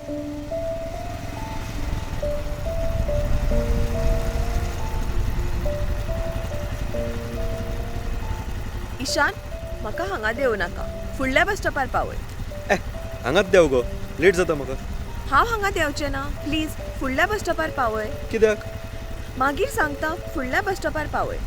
ईशान, म्हाका हांगा देव नाका, फुडल्या बस स्टॉपार पावय. हांगाच देंव गो, लेट जाता म्हाका. हांव हांगा देंवचें ना, प्लीज फुडल्या बस स्टॉपार पावय. कित्याक? मागीर सांगता, फुडल्या बस स्टॉपार पावय.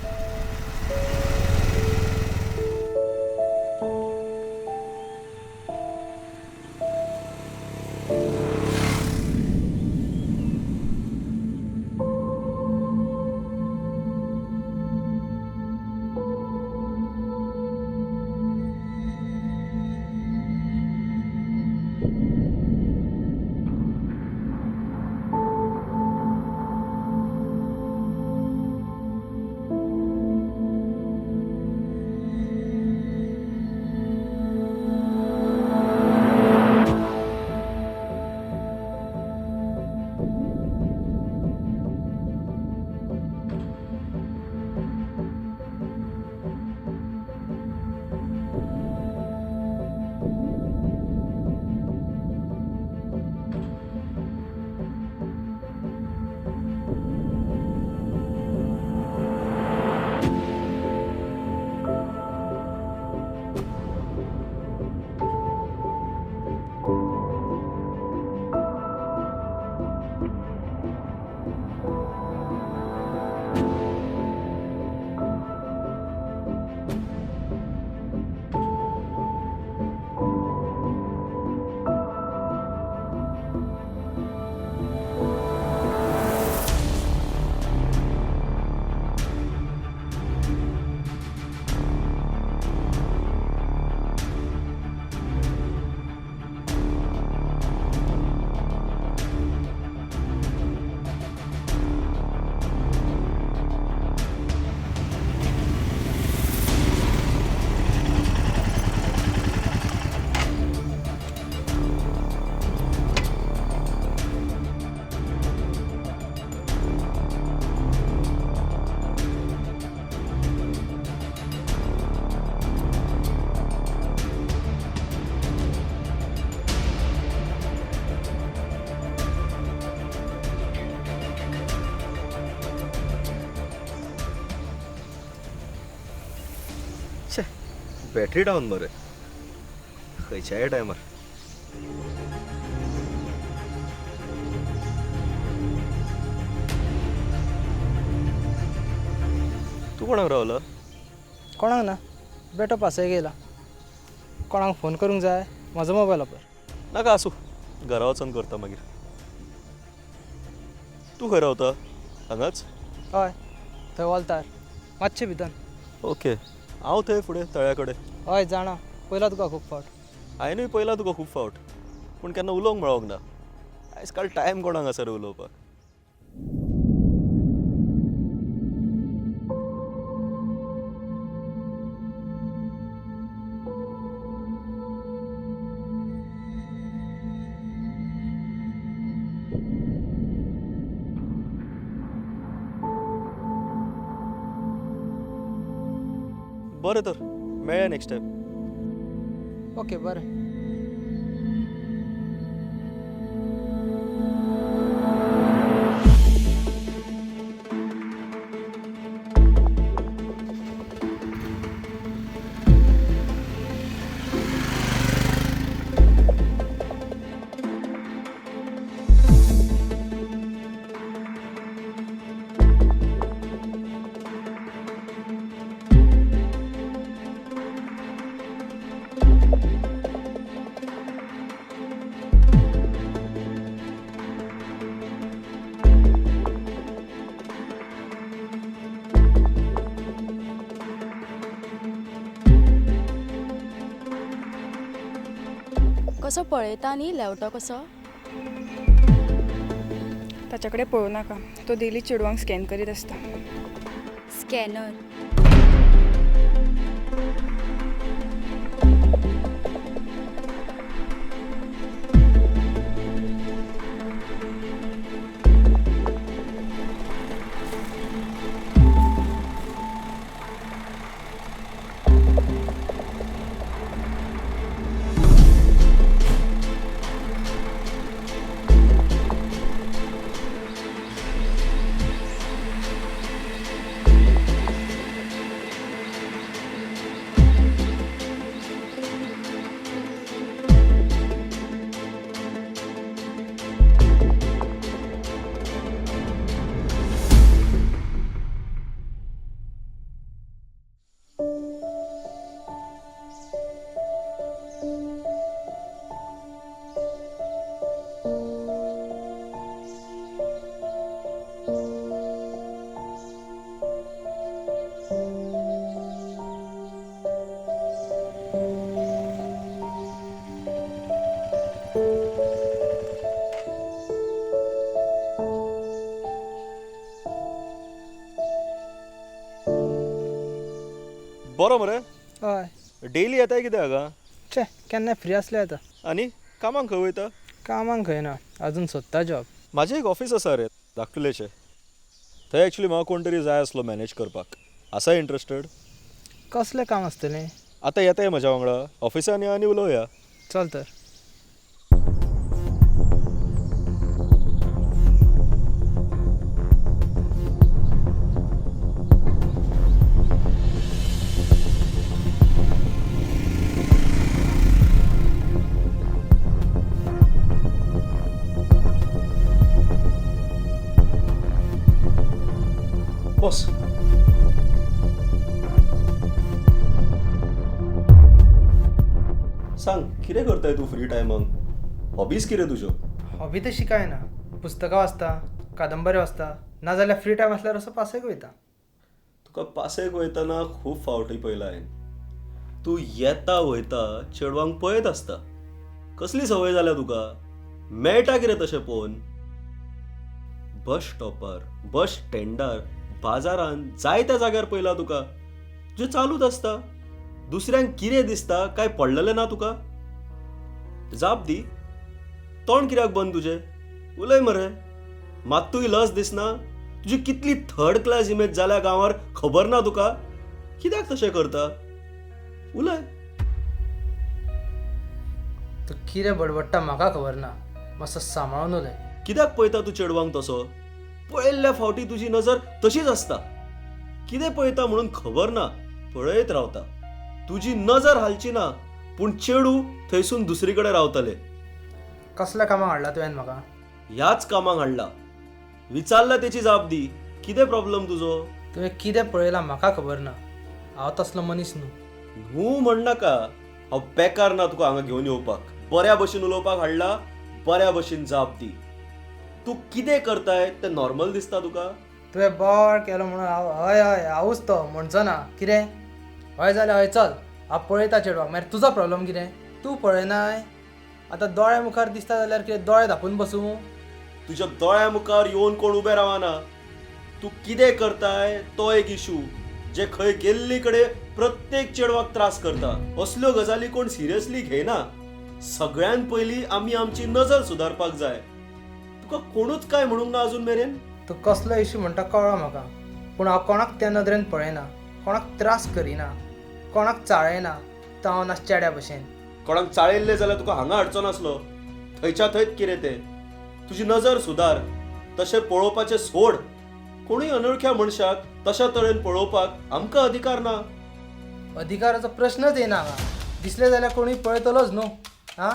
बॅटरी डावन मरे, खंयच्याय टायमार. तूं कोणाक रावला? कोणाक ना, बेटो पासय गेला. कोणाक फोन करूंक जाय, म्हजो मोबायल वापर. नाका आसूं, घरा वचून करता मागीर. तूं खंय रावता? हांगाच? हय, थंय वलतार, मातशें भितर. ओके, हांव थंय फुडें तळ्या कडेन. हय जाणा, पयला तुका खूब फावट. हांवेंनूय पयलां तुका खूब फावट, पूण केन्ना उलोवंक मेळोंक ना. आयज काल टायम कोणाक आसा रे उलोवपाक. बरें तर, मेळया नेक्स्ट टायम. ओके बरें. कसो पळयता न्ही लेवटो कसो. ताचे कडेन पळोवं नाका, तो डेली चेडवांक स्कॅन करीत आसता. स्कॅनर. बरो मरे हय डेली येताय कितें हाका चे केन्ना फ्री आसले येता आनी कामाक खंय वयता कामाक खंय ना अजून सोदता जॉब म्हाजें एक ऑफिस आसा रे धाकटुलेचें थंय एक्चुली म्हाका कोण तरी जाय आसलो मॅनेज करपाक आसा इंट्रस्टेड कसलें काम आसतलें आतां येताय म्हज्या वांगडा ऑफिसान या आनी उलोवया चल तर बस सांग कितें करताय तूं फ्री टायमाक हॉबीज कितें तुज्यो हॉबी तशी काय ना पुस्तकां वाचता कादंबऱ्यो वाचता नाजाल्यार फ्री टायम आसल्यार असो पासयेक वयता तुका पासेक वयतना खूब फावटी पयला हांवें तूं येता वयता चेडवांक पळयत आसता कसली संवय जाल्या तुका मेळटा कितें तशें पळोवन बस स्टॉपार बस स्टँडार बाजारांत जायत्या जाग्यार पयला तुका जे चालूच आसता दुसऱ्यांक कितें दिसता काय पडलेलें ना तुका जाप दी तोंड कित्याक बंद तुजें उलय मरे मात्तूय लज दिसना तुजी कितली थर्ड क्लास इमेज जाल्या गांवार खबर ना तुका कित्याक तशें करता उलय तू कितें बडबडटा म्हाका खबर ना मातसो सांबाळून उलय कित्याक पळयता तूं चेडवांक तसो पळयल्ल्या फावटी तुजी नजर तशीच आसता कितें पळयता म्हणून खबर ना पळयत रावता तुजी नजर हालची ना पूण चेडू थंयसून दुसरी कडेन रावतले कसल्या कामाक हाडला तुवें म्हाका ह्याच कामाक हाडला विचारला तेची जाप दी कितें प्रॉब्लेम तुजो तुवें कितें पळयलां म्हाका खबर ना हांव तसलो मनीस न्हू न्हू म्हणनाका हांव बेकार ना तुका हांगा घेवन येवपाक बऱ्या भशेन उलोवपाक हाडला बऱ्या भशेन जाप दी तूं कितें करताय तें नॉर्मल दिसता तुका तुवें बॉड केलो म्हणून हांव हय हय हांवूच तो म्हणचो ना कितें हय जाल्यार हय चल हांव पळयता चेडवाक मागीर तुजो प्रॉब्लेम कितें तूं पळयनाय आतां दोळ्या मुखार दिसता जाल्यार कितें दोळे धांपून बसूं तुज्या दोळ्या मुखार येवन कोण उबे रावना तूं कितें करताय तो एक इशू जे खंय गेल्ली कडेन प्रत्येक चेडवाक त्रास करता असल्यो गजाली कोण सिरियसली घेयना सगळ्यान पयलीं आमी आमची नजर सुदारपाक जाय तुका कोणूच काय म्हणूंक ना अजून मेरेन तूं कसलो इशू म्हणटा कळ्ळो म्हाका पूण हांव कोणाक त्या नदरेन पळयना कोणाक त्रास करिना कोणाक चाळयना तो हांव ना चेड्या भशेन कोणाक चाळयल्ले जाल्यार तुका हांगा हाडचो नासलो थंयच्या थंयच कितें तें तुजी नजर सुदार तशें पळोवपाचें सोड कोणूय अनवळख्या मनशाक तशा तरेन पळोवपाक आमकां अधिकार ना अधिकाराचो प्रश्नच येना हांगा दिसलें जाल्यार कोणूय पळयतलोच न्हू हां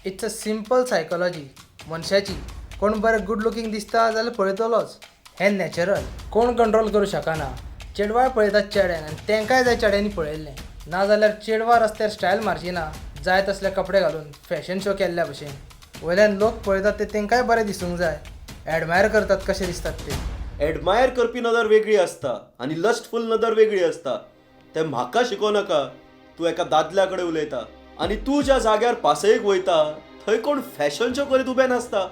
इट्स अ सिंपल सायकोलॉजी मनशाची कोण बरें गूड लुकींग दिसता जाल्यार पळयतलोच हें नॅचरल कोण कंट्रोल करूं शकना चेडवाय पळयतात चेड्यान आनी तांकांय जाय चेड्यांनी पळयल्लें नाजाल्यार चेडवा रस्त्यार स्टायल मारची ना जाय तसले कपडे घालून फॅशन शो केल्ल्या भशेन वयल्यान लोक पळयतात ते तांकांय बरें दिसूंक जाय एडमायर करतात कशे दिसतात ते एडमायर करपी नदर वेगळी आसता आनी लस्टफुल नदर वेगळी आसता तें म्हाका शिकोवनाका तूं एका दादल्या कडेन उलयता आनी तूं ज्या जाग्यार पासयेक वयता थंय कोण फॅशन शो करीत उबे नासता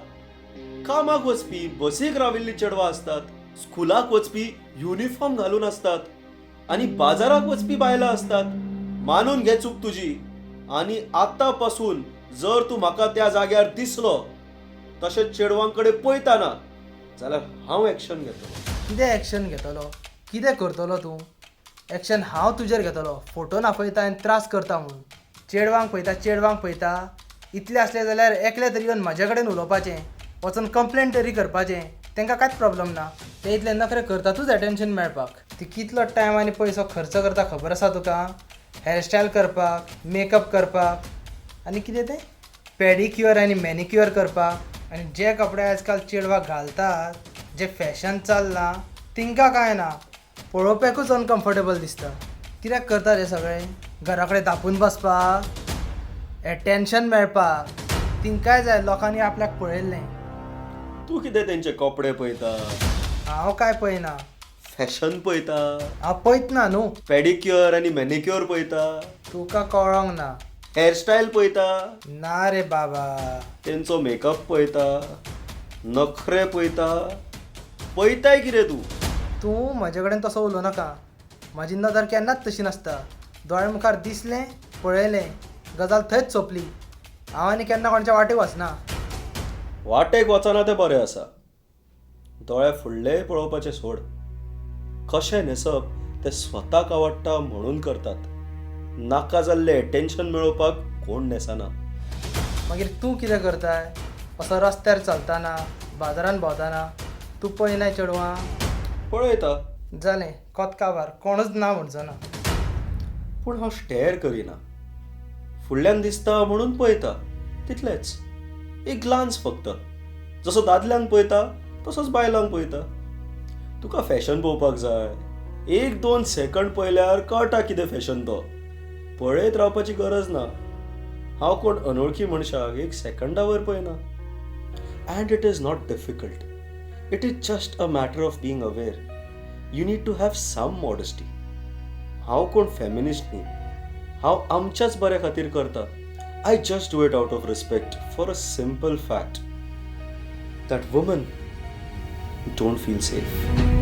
कामाक वचपी बसीक राविल्लीं चेडवां असतात स्कुलाक वचपी युनिफॉर्म घालून असतात आनी बाजाराक वचपी बायलां असतात मानून घे चूक तुजी आनी आतां पासून जर तूं म्हाका त्या जाग्यार दिसलो तशेंच चेडवां कडेन पळयताना जाल्यार हांव एक्शन घेतलो कितें एक्शन घेतलो कितें करतलो तूं एक्शन हांव तुजेर घेतलो फोटो नापयता आनी त्रास करता म्हणून चेडवांक पळयता इतलें असलें जाल्यार एकले तरी येवन म्हाजे कडेन उलोवपाचें वचून कंप्लेन तरी करपाचें तांकां कांयच प्रॉब्लेम ना ते इतलें नखरे करतातूच एटेन्शन मेळपाक ती कितलो टायम आनी पयसो खर्च करता खबर आसा तुका हेअरस्टायल करपाक मेकअप करपाक आनी कितें तें पॅडिक्युअर आनी मॅनिक्युअर करपाक आनी जे कपडे आजकाल चेडवाक घालतात जे फॅशन चल्लां तिंकां कांय ना पळोवपाकूच अनकम्फर्टेबल दिसता कित्याक करता रे सगळें घरा कडेन धांपून बसपाक एटेन्शन मेळपाक तिंकाय जाय लोकांनी आपल्याक पळयल्लें तूं कितें तेंचे कपडे पळयता हांव काय पळयना फॅशन पळयता हांव पळयत ना न्हू पॅडिक्युअर आनी मॅनिक्युअर पळयता तुका कळोंक ना हेअरस्टायल पळयता ना रे बाबा तेंचो मेकअप पळयता नखरे पळयता पळयताय कितें तूं तूं म्हजे कडेन तसो उलोवं नाका म्हाजी नदर केन्नाच तशी नासता दोळे मुखार दिसलें पळयलें गजाल थंयच सोंपली. हांव आनी केन्ना कोणच्या वाटेक वचना. वाटेक वचना तें बरें आसा. दोळे फुडलेय पळोवपाचें सोड. कशें न्हेसप तें स्वताक आवडटा म्हणून करतात. नाका जाल्लें एटेन्शन मेळोवपाक कोण न्हेसना. मागीर तूं कितें करताय? असो रस्त्यार चलतना बाजारान भोंवतना तूं पळयनाय चेडवां? पळयता, जालें कोतकाबार कोणूच ना म्हणचो ना. पूण हांव स्टेर करिना. फुडल्यान दिसता म्हणून पळयता, तितलेंच. एक ग्लान्स फक्त. जसो दादल्यांक पळयता तसोच बायलांक पळयता. तुका फॅशन पळोवपाक जाय, 1-2 सेकंड पळयल्यार कळटा कितें फॅशन तो. पळयत रावपाची गरज ना. हांव कोण अनवळखी मनशाक 1 सेकंडा वयर पळयना. And it is not difficult. It is just a matter of being aware. You need to have some modesty. हांव कोण फेमिनिस्ट न्ही. हांव आमच्याच बऱ्या खातीर करता. I just do it out of respect for a simple fact that woman don't feel safe.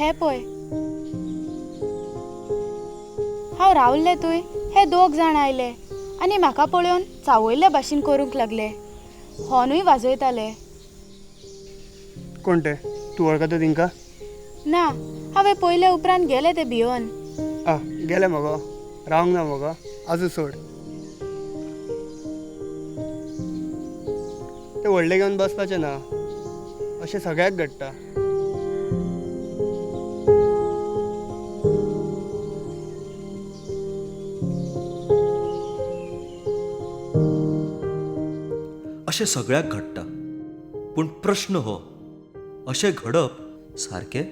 हे पळय हांव रावल्लें थंय हे 2 जाण आयले आनी म्हाका पळोवन चावयल्ले भाशेन करूंक लागले. हॉर्नूय वाजयताले. कोण ते? तूं वळखता तिंका? ना, हांवें पयले उपरांत गेले ते भियोन. गेले मगो. रावंक ना मगो. आजू सोड. ते व्हडले घेवन बसपाचें ना. अशें सगळ्याक घडटा. अशें सगळ्याक घडटा. पूण प्रश्न हो, अशें घडप सारकें?